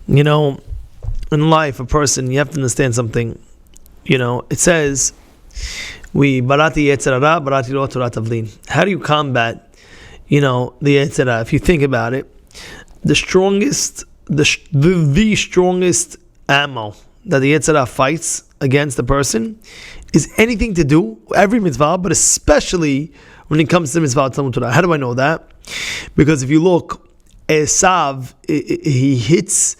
In life, a person, you have to understand something. It says, we barati Yetzer Hara, barati lo torah tavlin. How do you combat, the Yetzer Hara? If you think about it, the strongest ammo that the Yetzer Hara fights against the person is anything to do, every mitzvah, but especially when it comes to mitzvah Talmud Torah. How do I know that? Because if you look, Esav, he hits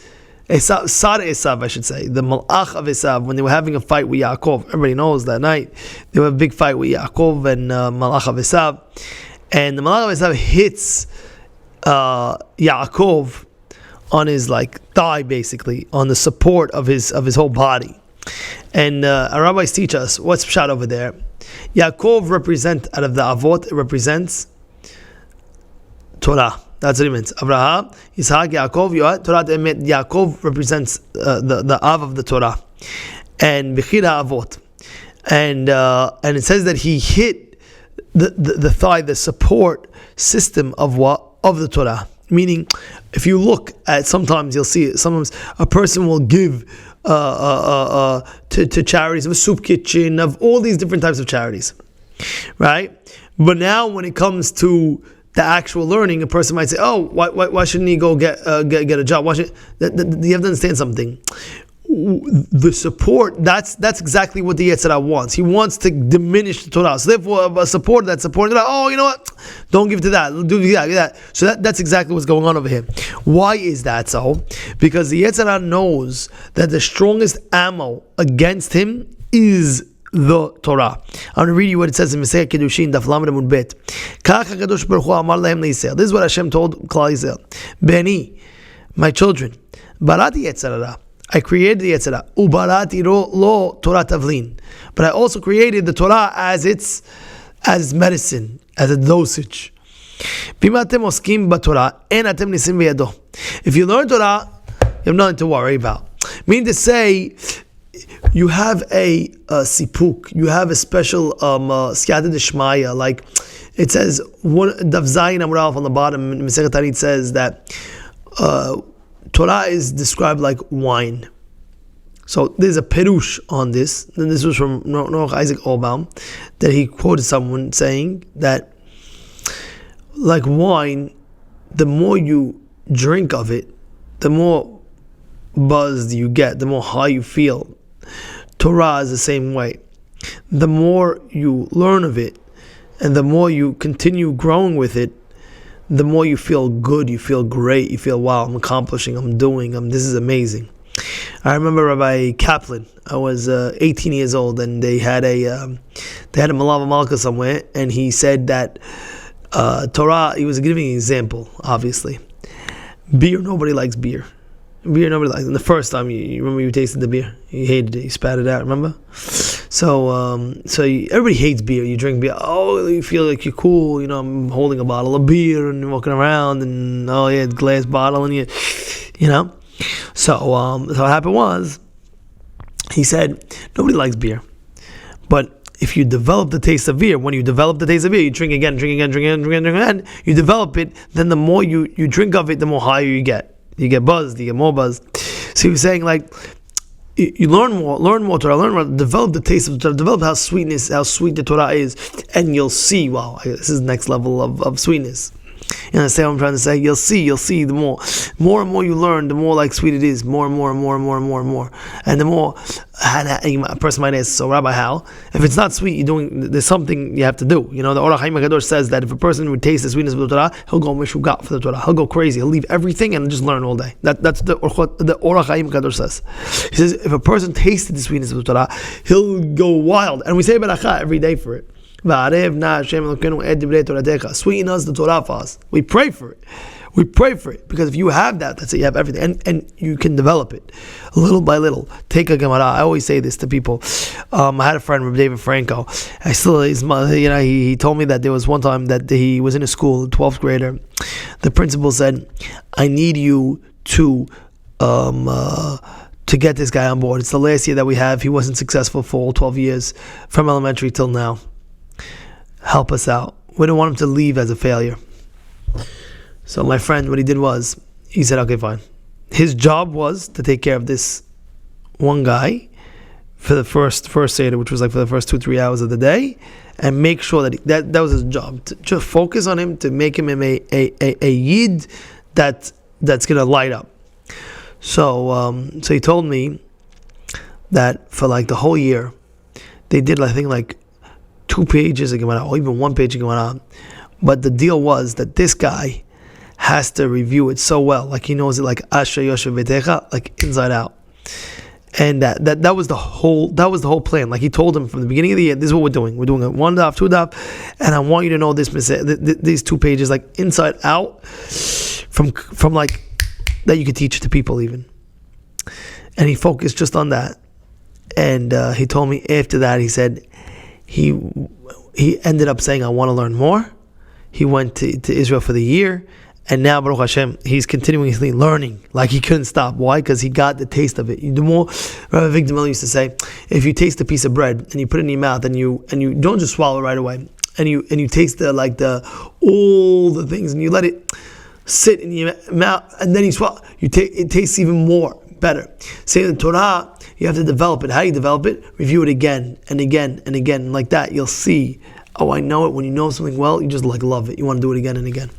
Sar Esav, I should say, the Malach of Esav, when they were having a fight with Yaakov. Everybody knows that night they were a big fight with Yaakov and Malach of Esav, and the Malach of Esav hits Yaakov on his thigh, basically on the support of his whole body. And our rabbis teach us what's pshat over there. Yaakov represents, out of the avot, it represents Torah. That's what it means. Abraham, Yitzhak, Yaakov, Torah Emet. Yaakov represents the av of the Torah, and Bechira avot, and it says that he hit the thigh, the support system of the Torah. Meaning, if you look at, sometimes you'll see it. Sometimes a person will give to charities, of a soup kitchen, of all these different types of charities, right? But now, when it comes to the actual learning, a person might say, "Oh, why shouldn't he go get a job? Why should?" You have to understand something. The support, that's exactly what the Yetzer Hara wants. He wants to diminish the Torah. So therefore, a support that's supporting Torah, oh, you know what? Don't give to that. Do that. So that's exactly what's going on over here. Why is that so? Because the Yetzer Hara knows that the strongest ammo against him is the Torah. I'm going to read you what it says in Masechet Kedushin, Daf Lamed Amud Bet. Kach HaKadosh Baruch Hu Amar Lahem Le'Yisrael. This is what Hashem told Klal Yisrael. Beni, my children, barati Yetzer Hara. I created the Yetzer Hara. Ubarati lo Torah tavlin. But I also created the Torah as medicine, as a dosage. If you learn Torah, you have nothing to worry about. Meaning to say, you have a sipuk, you have a special siyata d'shmaya, like it says, Daf Zayin Amud Aleph on the bottom, Masechet Tanit says that Torah is described like wine. So there's a perush on this, and this was from Noach Isaac Olbaum, that he quoted someone saying that, like wine, the more you drink of it, the more buzzed you get, the more high you feel. Torah is the same way. The more you learn of it, and the more you continue growing with it, the more you feel good, you feel great, you feel, wow, I'm accomplishing, I'm doing, this is amazing. I remember Rabbi Kaplan. I was 18 years old, and they had a Malava Malka somewhere, and he said that Torah, he was giving an example, obviously. Beer, nobody likes beer. Beer, nobody likes it. And the first time, you remember you tasted the beer? You hated it, you spat it out, remember? So everybody hates beer. You drink beer, oh, you feel like you're cool, I'm holding a bottle of beer and walking around, and oh yeah, glass bottle, and So what happened was, he said, nobody likes beer. But if you develop the taste of beer, when you develop the taste of beer, you drink again, you develop it, then the more you drink of it, the more higher you get. You get buzzed, you get more buzzed. So he was saying, you learn more Torah, develop the taste of Torah, develop how sweet the Torah is, and you'll see, wow, this is the next level of sweetness. You understand what I'm trying to say? You'll see the more and more you learn, the more sweet it is, more and more. And the more, a person might ask, so Rabbi, how? If it's not sweet, there's something you have to do. The Orach Chaim HaKadosh says that if a person would taste the sweetness of the Torah, he'll go mishugat for the Torah. He'll go crazy. He'll leave everything and just learn all day. That's the Orach Chaim HaKadosh says. He says, if a person tasted the sweetness of the Torah, he'll go wild. And we say beracha every day for it. Sweeten us the Torah for us. We pray for it. Because if you have that, that's it. You have everything, and you can develop it little by little. Take a Gemara. I always say this to people. I had a friend, Rabbi David Franco. He told me that there was one time that he was in a school, 12th grader. The principal said, "I need you to get this guy on board. It's the last year that we have. He wasn't successful for all 12 years, from elementary till now. Help us out. We don't want him to leave as a failure." So my friend, what he did was, he said, okay, fine. his job was to take care of this one guy for the first Seder, which was like for the first 2-3 hours of the day, and make sure that that was his job, to just focus on him, to make him a yid that's going to light up. So he told me that for like the whole year, they did, I think, like 2 pages of Gemara, or even 1 page of Gemara. But the deal was that this guy has to review it so well, like he knows it like Asher Yoshev V'techa, like inside out. And that was the whole plan. Like he told him from the beginning of the year, this is what we're doing. We're doing a 1 daf, 2 daf, and I want you to know these 2 pages like inside out, from like that you could teach to people even. And he focused just on that. And he told me after that, he said he ended up saying, I want to learn more. He went to Israel for the year. And now, Baruch Hashem, he's continuously learning. Like he couldn't stop. Why? Because he got the taste of it. The more, Rabbi Victor used to say, if you taste a piece of bread and you put it in your mouth and you don't just swallow it right away, and you taste all the things and you let it sit in your mouth and then you swallow, it tastes even more better. Say the Torah, you have to develop it. How do you develop it? Review it again and again and again. Like that, you'll see. Oh, I know it. When you know something well, you just like love it. You want to do it again and again.